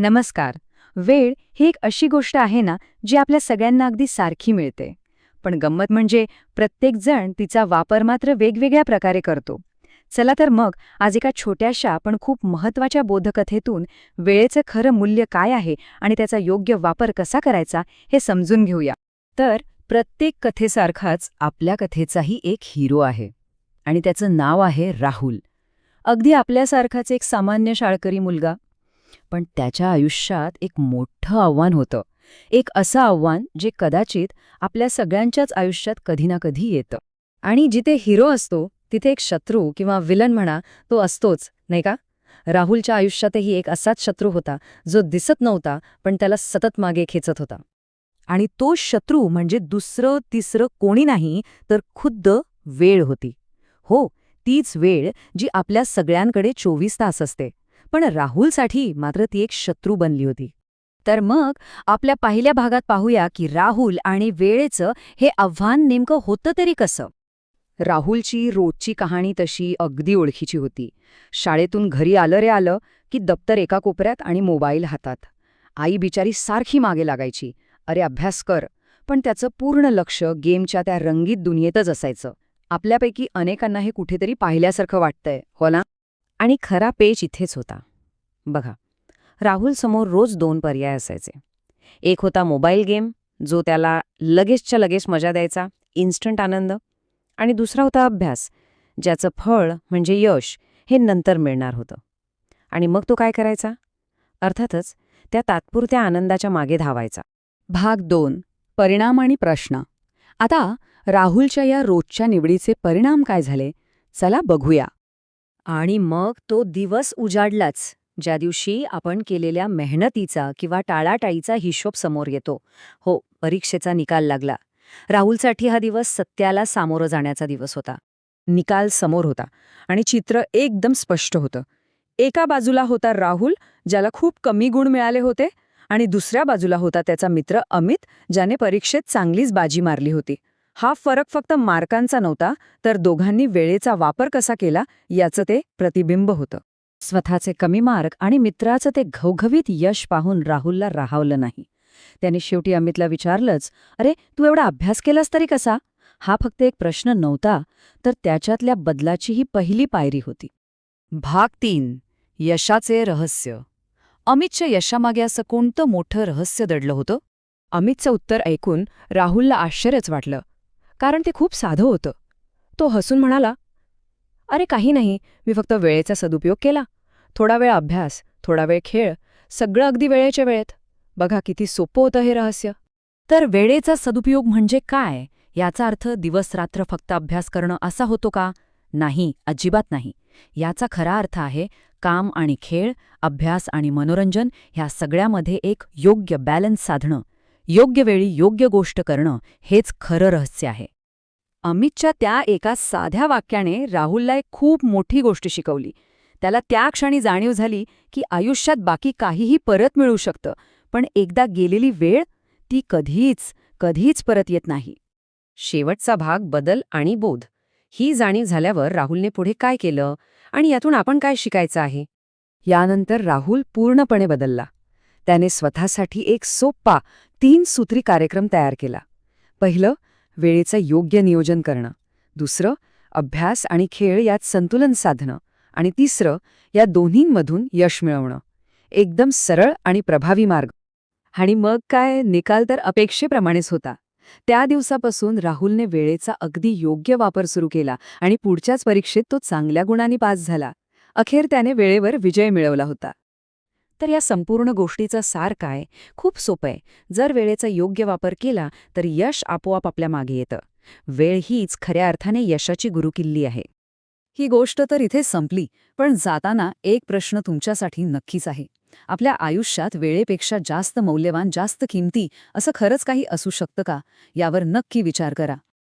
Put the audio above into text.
नमस्कार. वेळ ही एक अशी गोष्ट आहे ना, जी आपल्या सगळ्यांना अगदी सारखी मिळते. पण गंमत म्हणजे प्रत्येक जण तिचा वापर मात्र वेगवेगळ्या प्रकारे करतो. चला तर मग आज एका छोट्याशा पण खूप महत्त्वाच्या बोधकथेतून वेळेचं खरं मूल्य काय आहे आणि त्याचा योग्य वापर कसा करायचा हे समजून घेऊया. तर प्रत्येक कथेसारखाच आपल्या कथेचाही एक हिरो आहे आणि त्याचं नाव आहे राहुल. अगदी आपल्यासारखाच एक सामान्य शाळकरी मुलगा. पण त्याच्या आयुष्यात एक मोठं आव्हान होतं. एक असं आव्हान जे कदाचित आपल्या सगळ्यांच्याच आयुष्यात कधी ना कधी येतं. आणि जिथे हिरो असतो तिथे एक शत्रू किंवा विलन म्हणा तो असतोच, नाही का? राहुलच्या आयुष्यातही एक असाच शत्रू होता जो दिसत नव्हता पण त्याला सतत मागे खेचत होता. आणि तो शत्रू म्हणजे दुसरं तिसरं कोणी नाही तर खुद्द वेळ होती. हो, तीच वेळ जी आपल्या सगळ्यांकडे 24 तास असते. पण राहुलसाठी मात्र ती एक शत्रू बनली होती. तर मग आपल्या पहिल्या भागात पाहूया की राहुल आणि वेळेचं हे आव्हान नेमकं होतं तरी कसं. राहुलची रोजची कहाणी तशी अगदी ओळखीची होती. शाळेतून घरी आलं रे आलं की दप्तर एका कोपऱ्यात आणि मोबाईल हातात. आई बिचारी सारखी मागे लागायची, अरे अभ्यास कर. पण त्याचं पूर्ण लक्ष गेमच्या त्या रंगीत दुनियेतच असायचं. आपल्यापैकी अनेकांना हे कुठेतरी पाहिल्यासारखं वाटतंय, हो ना? आणि खरा पेच इथेच होता. बघा, राहुलसमोर रोज 2 पर्याय असायचे. एक होता मोबाईल गेम, जो त्याला लगेचच्या लगेच मजा द्यायचा, इन्स्टंट आनंद. आणि दुसरा होता अभ्यास, ज्याचं फळ म्हणजे यश हे नंतर मिळणार होतं. आणि मग तो काय करायचा? अर्थातच त्या तात्पुरत्या आनंदाच्या मागे धावायचा. भाग 2. परिणाम आणि प्रश्न. आता राहुलच्या या रोजच्या निवडीचे परिणाम काय झाले? चला बघूया. आणि मग तो दिवस उजाडलाच, ज्या दिवशी आपण केलेल्या मेहनतीचा किंवा टाळाटाळीचा हिशोब समोर येतो. हो, परीक्षेचा निकाल लागला. राहुलसाठी हा दिवस सत्याला सामोरं जाण्याचा दिवस होता. निकाल समोर होता आणि चित्र एकदम स्पष्ट होतं. एका बाजूला होता राहुल, ज्याला खूप कमी गुण मिळाले होते, आणि दुसऱ्या बाजूला होता त्याचा मित्र अमित, ज्याने परीक्षेत चांगलीच बाजी मारली होती. हा फरक फक्त मार्कांचा नव्हता, तर दोघांनी वेळेचा वापर कसा केला याचं ते प्रतिबिंब होतं. स्वतःचे कमी मार्क आणि मित्राचं ते घवघवीत यश पाहून राहुलला राहावलं नाही. त्याने शेवटी अमितला विचारलंच, अरे तू एवढा अभ्यास केलास तरी कसा? हा फक्त एक प्रश्न नव्हता, तर त्याच्यातल्या बदलाची ही पहिली पायरी होती. भाग 3. यशाचे रहस्य. अमितच्या यशामागे असं कोणतं मोठं रहस्य दडलं होतं? अमितचं उत्तर ऐकून राहुलला आश्चर्यच वाटलं, कारण ते खूप साधं होतं. तो हसून म्हणाला, अरे काही नाही, मी फक्त वेळेचा सदुपयोग केला. थोडा वेळ अभ्यास, थोडा वेळ खेळ, सगळं अगदी वेळेच्या वेळेत. बघा किती सोपं होतं हे रहस्य. तर वेळेचा सदुपयोग म्हणजे काय? याचा अर्थ दिवस-रात्र फक्त अभ्यास करणं असा होतो का? नाही, अजिबात नाही. याचा खरा अर्थ आहे काम आणि खेळ, अभ्यास आणि मनोरंजन ह्या सगळ्यामध्ये एक योग्य बॅलन्स साधणं. योग्य वेळी योग्य गोष्ट करणं हेच खरं रहस्य आहे. अमितच्या त्या एका साध्या वाक्याने राहुलला एक खूप मोठी गोष्ट शिकवली. त्याला त्या क्षणी जाणीव झाली की आयुष्यात बाकी काहीही परत मिळू शकतं, पण एकदा गेलेली वेळ ती कधीच परत येत नाही. शेवटचा भाग बदल आणि बोध. ही जाणीव झाल्यावर राहुलने पुढे काय केलं आणि यातून आपण काय शिकायचं आहे? यानंतर राहुल पूर्णपणे बदलला. त्याने स्वतःसाठी एक सोप्पा 3 सूत्री कार्यक्रम तयार केला. पहिलं, वेळेचं योग्य नियोजन करणं. दुसरं, अभ्यास आणि खेळ यात संतुलन साधणं. आणि तिसरं, या दोन्हींमधून यश मिळवणं. एकदम सरळ आणि प्रभावी मार्ग. आणि मग काय, निकाल तर अपेक्षेप्रमाणेच होता. त्या दिवसापासून राहुलने वेळेचा अगदी योग्य वापर सुरू केला आणि पुढच्याच परीक्षेत तो चांगल्या गुणांनी पास झाला. अखेर त्याने वेळेवर विजय मिळवला होता. तर या संपूर्ण गोष्टीचा सार काय? खूप सोपं आहे. जर वेळेचा योग्य वापर केला तर यश आपोआप आपल्या मागे येतं. वेळ हीच खऱ्या अर्थाने यशाची गुरुकिल्ली आहे. ही गोष्ट तर इथे संपली, पण जाताना एक प्रश्न तुमच्यासाठी नक्कीच आहे. आपल्या आयुष्यात वेळेपेक्षा जास्त मौल्यवान, जास्त किमती असं खरंच काही असू शकतं का? यावर नक्की विचार करा.